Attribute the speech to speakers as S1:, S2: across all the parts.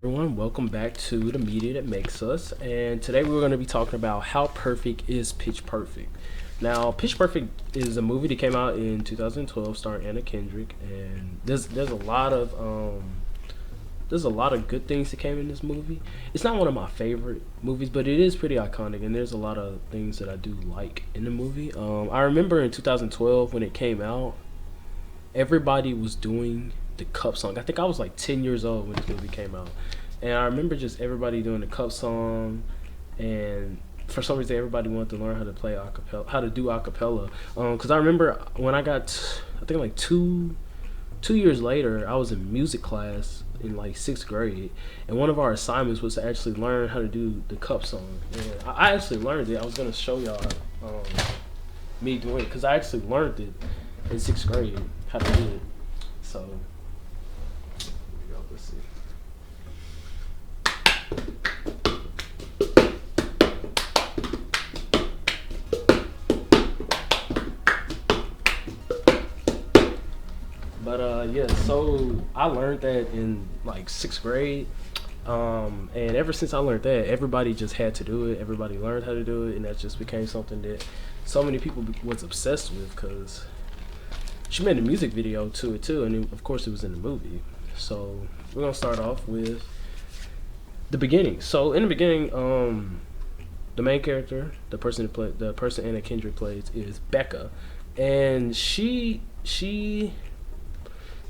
S1: Everyone, welcome back to the media that makes us. And today we're going to be talking about how perfect is Pitch Perfect. Now, Pitch Perfect is a movie that came out in 2012, starring Anna Kendrick, and there's a lot of good things that came in this movie. It's not one of my favorite movies, but it is pretty iconic, and there's a lot of things that I do like in the movie. I remember in 2012 when it came out, everybody was doing the Cup song. I think I was like 10 years old when this movie came out, and I remember just everybody doing the Cup song, and for some reason everybody wanted to learn how to play acapella, how to do acapella. Because I remember when I got, I think like two years later, I was in music class in like sixth grade, and one of our assignments was to actually learn how to do the Cup song. And I actually learned it. I was gonna show y'all um, me doing it because I actually learned it in sixth grade how to do it. So, here we go. Let's see. But yeah, so I learned that in like sixth grade. And ever since I learned that, everybody just had to do it. Everybody learned how to do it, and that just became something that so many people was obsessed with because she made a music video to it too, and of course it was in the movie. So we're gonna start off with the beginning. So in the beginning, the main character, the person Anna Kendrick plays, is Becca, and she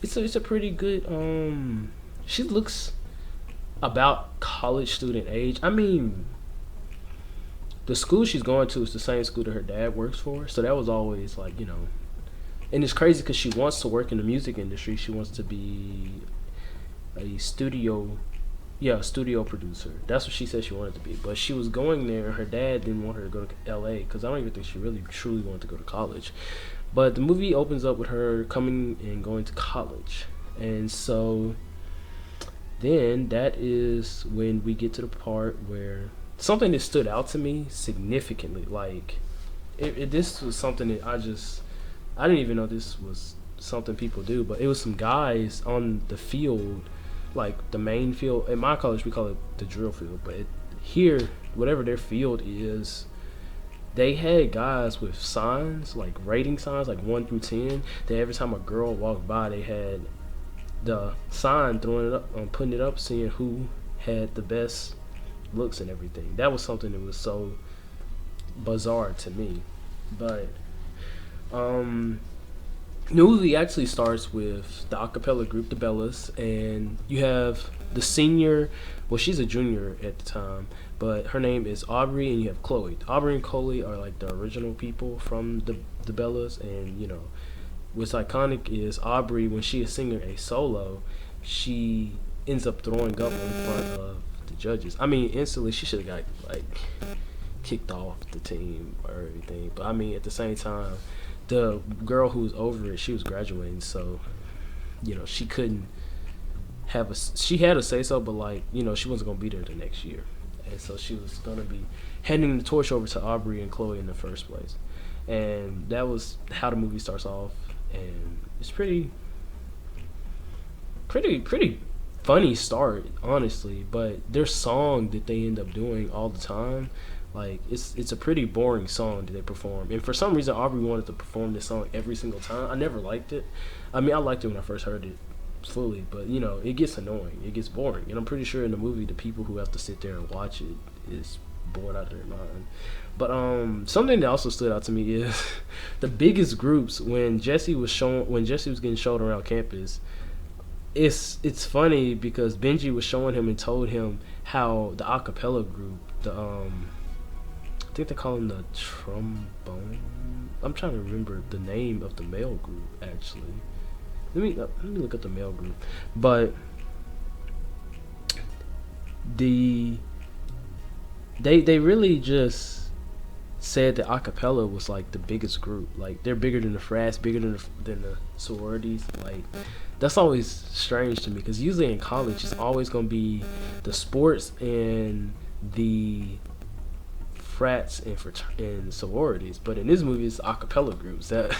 S1: it's a pretty good she looks about college student age. I mean, the school she's going to is the same school that her dad works for, so that was always like, and it's crazy because she wants to work in the music industry. She wants to be a studio producer. That's what she said she wanted to be. But she was going there. Her dad didn't want her to go to L.A. because I don't even think she really truly wanted to go to college. But the movie opens up with her coming and going to college, and so then that is when we get to the part where something that stood out to me significantly. Like, this was something that I didn't even know this was something people do, but it was some guys on the field, like the main field. In my college, we call it the drill field, but here, whatever their field is, they had guys with signs, like rating signs, like 1 through 10. That every time a girl walked by, they had the sign throwing it up, putting it up, seeing who had the best looks and everything. That was something that was so bizarre to me, but the movie actually starts with the a cappella group, the Bellas, and you have the senior. Well, she's a junior at the time, but her name is Aubrey, and you have Chloe. Aubrey and Chloe are like the original people from the Bellas, and what's iconic is Aubrey, when she is singing a solo, she ends up throwing up in front of the judges. I mean, instantly she should have got like kicked off the team or everything, but I mean, at the same time, the girl who was over it, she was graduating, so she couldn't she had a say so, but like, she wasn't gonna be there the next year, and so she was gonna be handing the torch over to Aubrey and Chloe in the first place, and that was how the movie starts off, and it's pretty funny start, honestly, but their song that they end up doing all the time, like, it's a pretty boring song that they perform, and for some reason Aubrey wanted to perform this song every single time. I never liked it. I mean, I liked it when I first heard it fully, but it gets annoying, it gets boring, and I'm pretty sure in the movie the people who have to sit there and watch it is bored out of their mind. But something that also stood out to me is the biggest groups when Jesse was getting shown around campus. It's funny because Benji was showing him and told him how the a cappella group, I think they call him the trombone. I'm trying to remember the name of the male group actually. Let me look at the male group. But they really just said that acapella was like the biggest group. Like, they're bigger than the frats, bigger than the sororities. Like, that's always strange to me because usually in college it's always gonna be the sports and the frats and sororities, but in this movie it's acapella groups. That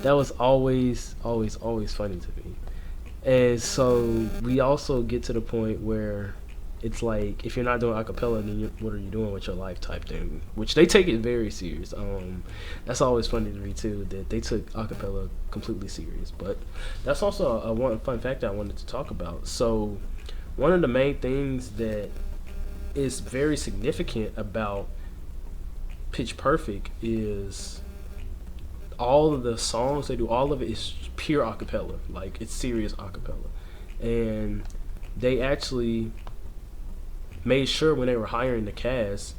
S1: was always funny to me. And so we also get to the point where it's like, if you're not doing acapella, then what are you doing with your life type thing, which they take it very serious. That's always funny to me too, that they took acapella completely serious. But that's also a one fun fact I wanted to talk about. So one of the main things that is very significant about Pitch Perfect is all of the songs they do, all of it is pure acapella. Like, it's serious acapella. And they actually made sure when they were hiring the cast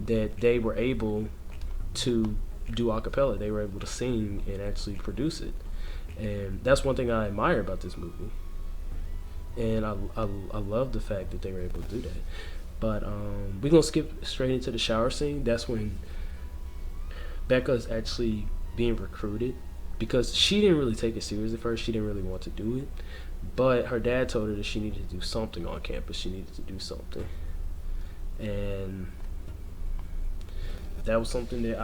S1: that they were able to do acapella. They were able to sing and actually produce it. And that's one thing I admire about this movie. And I love the fact that they were able to do that. But we're going to skip straight into the shower scene. That's when Becca's actually being recruited, because she didn't really take it serious at first. She didn't really want to do it, but her dad told her that she needed to do something on campus. She needed to do something, and that was something that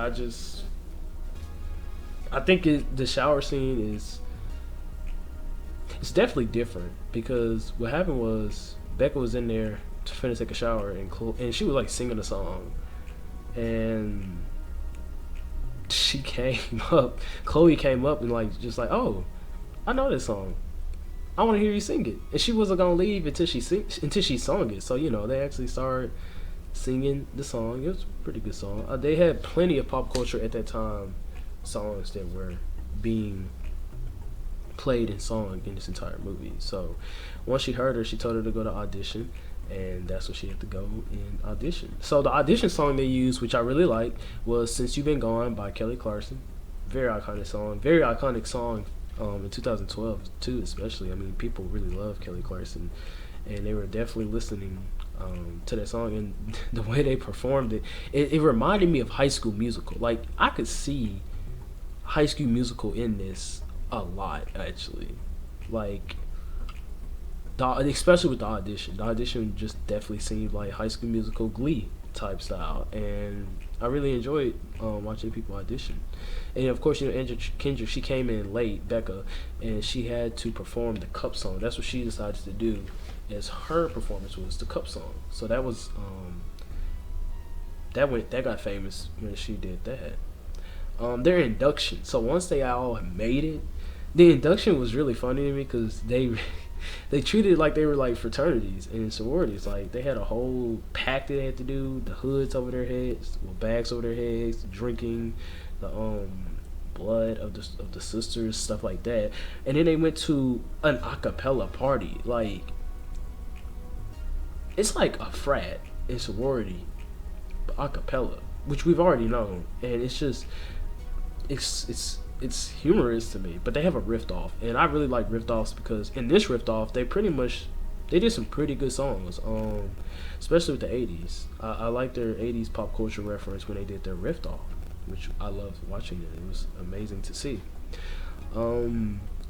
S1: I think the shower scene it's definitely different, because what happened was Becca was in there to finish take a shower, and she was like singing a song, and she came up, Chloe came up and like just like, oh, I know this song, I want to hear you sing it. And she wasn't gonna leave until she sung it. So they actually started singing the song. It was a pretty good song. They had plenty of pop culture at that time songs that were being played and sung in this entire movie. So once she heard her, she told her to go to audition, and that's when she had to go and audition. So the audition song they used, which I really like, was "Since You've Been Gone" by Kelly Clarkson. Very iconic song in 2012 too, especially. I mean, people really love Kelly Clarkson, and they were definitely listening to that song. And the way they performed it reminded me of High School Musical. Like, I could see High School Musical in this a lot, actually. Like, especially with the audition. The audition just definitely seemed like High School Musical, Glee type style, and I really enjoyed watching people audition. And of course, Anna Kendrick, she came in late, Becca, and she had to perform the Cup song. That's what she decided to do, as her performance was the Cup song. So that was that got famous when she did that. Their induction. So once they all made it, the induction was really funny to me, because they treated it like they were like fraternities and sororities. Like, they had a whole pack that they had to do, the hoods over their heads, with bags over their heads, drinking the blood of the sisters, stuff like that. And then they went to an acapella party. Like, it's like a frat and sorority, but acapella, which we've already known. And it's just it's humorous to me. But they have a rift off, and I really like rift offs, because in this rift off they did some pretty good songs, especially with the 80s. I like their 80s pop culture reference when they did their rift off, which I loved watching it. It was amazing to see.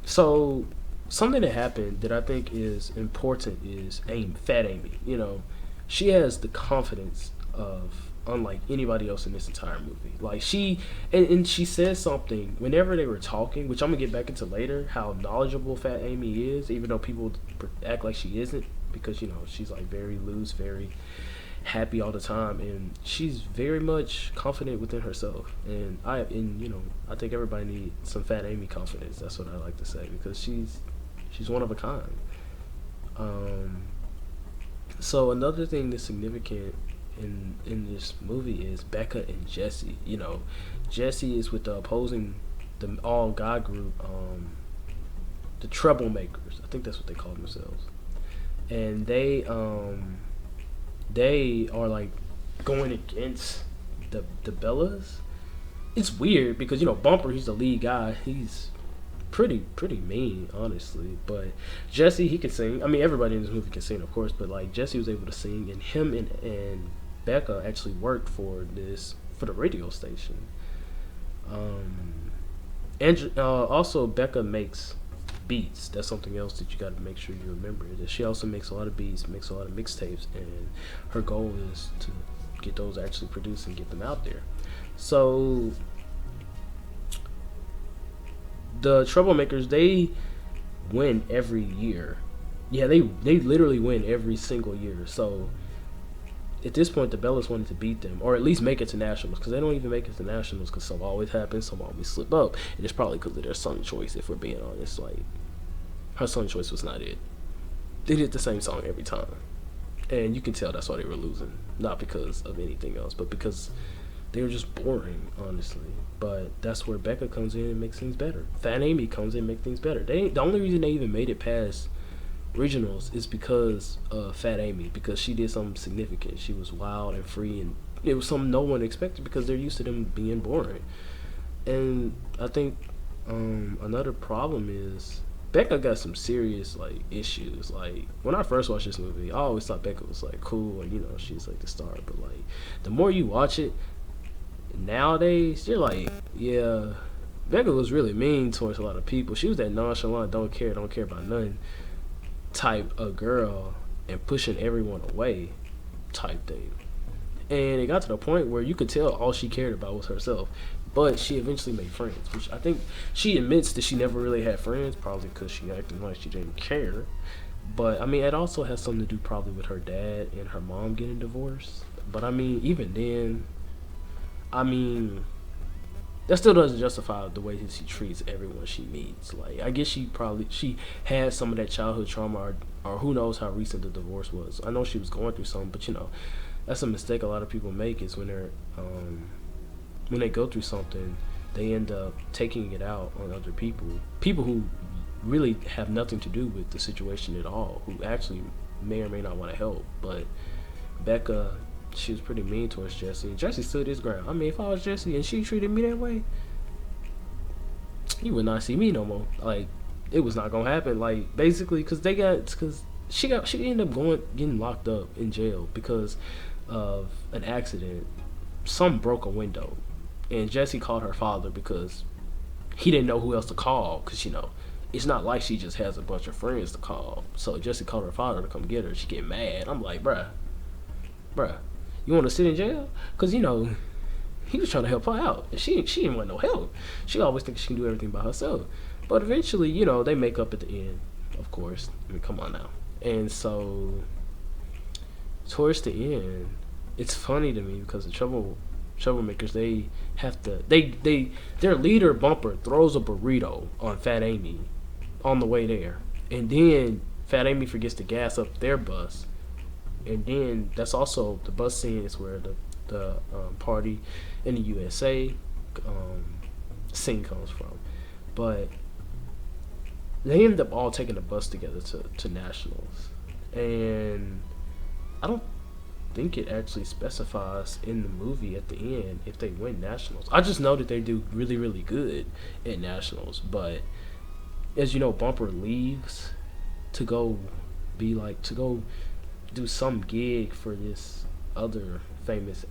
S1: So something that happened that I think is important is Fat Amy. She has the confidence of unlike anybody else in this entire movie. Like, and she says something whenever they were talking, which I'm gonna get back into later, how knowledgeable Fat Amy is, even though people act like she isn't, because she's like very loose, very happy all the time, and she's very much confident within herself. And I think everybody needs some Fat Amy confidence. That's what I like to say, because she's one of a kind. So another thing that's significant in this movie is Becca and Jesse. Jesse is with the all God group, the Troublemakers. I think that's what they call themselves. And they are like going against the Bellas. It's weird because Bumper, he's the lead guy. He's pretty mean, honestly. But Jesse, he can sing. I mean, everybody in this movie can sing, of course, but like Jesse was able to sing, and him and Becca actually worked for the radio station. And also Becca makes beats. That's something else that you got to make sure you remember. That she also makes a lot of beats, makes a lot of mixtapes, and her goal is to get those actually produced and get them out there. So the Troublemakers, win every year. Yeah, they literally win every single year. So at this point, the Bellas wanted to beat them, or at least make it to nationals, because they don't even make it to nationals because some always happens, some always slip up, and it's probably because of their song choice. If we're being honest, like her song choice was not it. They did the same song every time, and you can tell that's why they were losing, not because of anything else, but because they were just boring, honestly. But that's where Becca comes in and makes things better. Fat Amy comes in and makes things better. The only reason they even made it past regionals is because of Fat Amy, because she did something significant. She was wild and free, and it was something no one expected because they're used to them being boring. And I think another problem is Becca got some serious like issues. Like when I first watched this movie, I always thought Becca was like cool and she's like the star. But like the more you watch it nowadays, you're like, yeah, Becca was really mean towards a lot of people. She was that nonchalant, don't care about nothing type of girl and pushing everyone away type thing. And it got to the point where you could tell all she cared about was herself. But she eventually made friends, which I think she admits that she never really had friends, probably because she acted like she didn't care. But I mean, it also has something to do probably with her dad and her mom getting divorced. But I mean, even then, I mean, that still doesn't justify the way that she treats everyone she meets. Like, I guess she had some of that childhood trauma, or who knows how recent the divorce was. I know she was going through something, but that's a mistake a lot of people make, is when they go through something, they end up taking it out on other people who really have nothing to do with the situation at all, who actually may or may not want to help. But Becca, she was pretty mean towards Jesse. Jesse stood his ground. I mean, if I was Jesse and she treated me that way, you would not see me no more. Like, it was not gonna happen. Like, basically, because she ended up getting locked up in jail because of an accident. Some broke a window, and Jesse called her father because he didn't know who else to call. Because it's not like she just has a bunch of friends to call. So Jesse called her father to come get her. She get mad. I'm like, bruh, you want to sit in jail? Because he was trying to help her out, and she didn't want no help. She always thinks she can do everything by herself. But eventually, they make up at the end, of course. I mean, come on now. And so towards the end, it's funny to me because the troublemakers, they have to their leader Bumper throws a burrito on Fat Amy on the way there, and then Fat Amy forgets to gas up their bus. And then that's also the bus scene is where the party in the USA scene comes from. But they end up all taking the bus together to nationals, and I don't think it actually specifies in the movie at the end if they win nationals. I just know that they do really, really good at nationals. But as you know, Bumper leaves to go do some gig for this other famous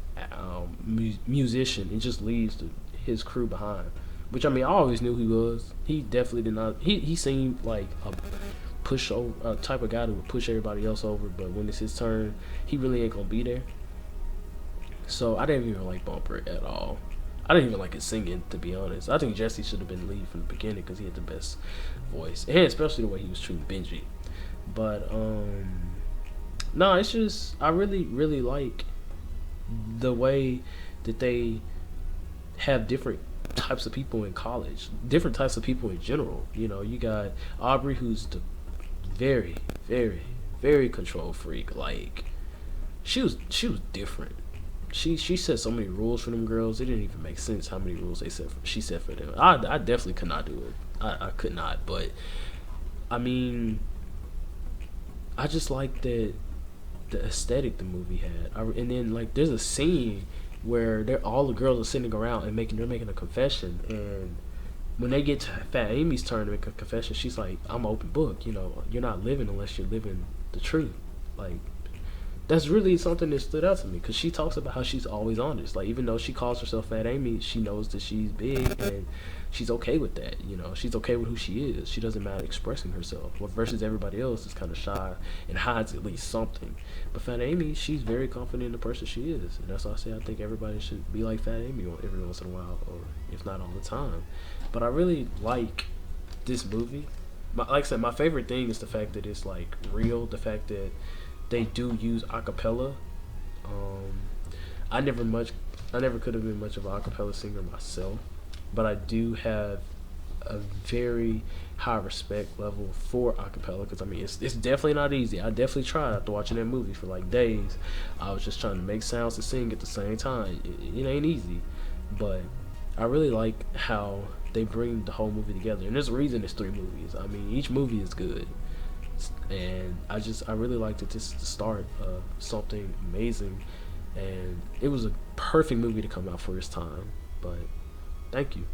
S1: musician, and just leaves his crew behind. Which, I mean, I always knew he was. He definitely did not. He seemed like a type of guy that would push everybody else over, but when it's his turn, he really ain't gonna be there. So I didn't even like Bumper at all. I didn't even like his singing, to be honest. I think Jesse should have been lead from the beginning because he had the best voice, and especially the way he was treating Benji. But no, it's just I really, really like the way that they have different types of people in college, different types of people in general. You got Aubrey, who's the very, very, very control freak. Like, she was different. She set so many rules for them girls. It didn't even make sense how many rules she set for them. I definitely could not do it. I could not. But I mean, I just like the aesthetic the movie had. And then like there's a scene where all the girls are sitting around and they're making a confession, and when they get to Fat Amy's turn to make a confession, she's like, I'm an open book, you're not living unless you're living the truth. Like, that's really something that stood out to me, because she talks about how she's always honest. Like, even though she calls herself Fat Amy, she knows that she's big, and she's okay with that. She's okay with who she is. She doesn't mind expressing herself. Well, versus everybody else is kind of shy and hides at least something. But Fat Amy, she's very confident in the person she is, and that's why I say I think everybody should be like Fat Amy every once in a while, or if not all the time. But I really like this movie like I said, my favorite thing is the fact that it's like real. The fact that they do use acapella. Um, I never much, I never could have been much of an acapella singer myself, but I do have a very high respect level for acapella because I mean it's definitely not easy. I definitely tried after watching that movie for like days. I was just trying to make sounds and sing at the same time. It ain't easy, but I really like how they bring the whole movie together. And there's a reason it's three movies. I mean each movie is good, and I really liked it. This is the start of something amazing, and it was a perfect movie to come out for its time. But thank you.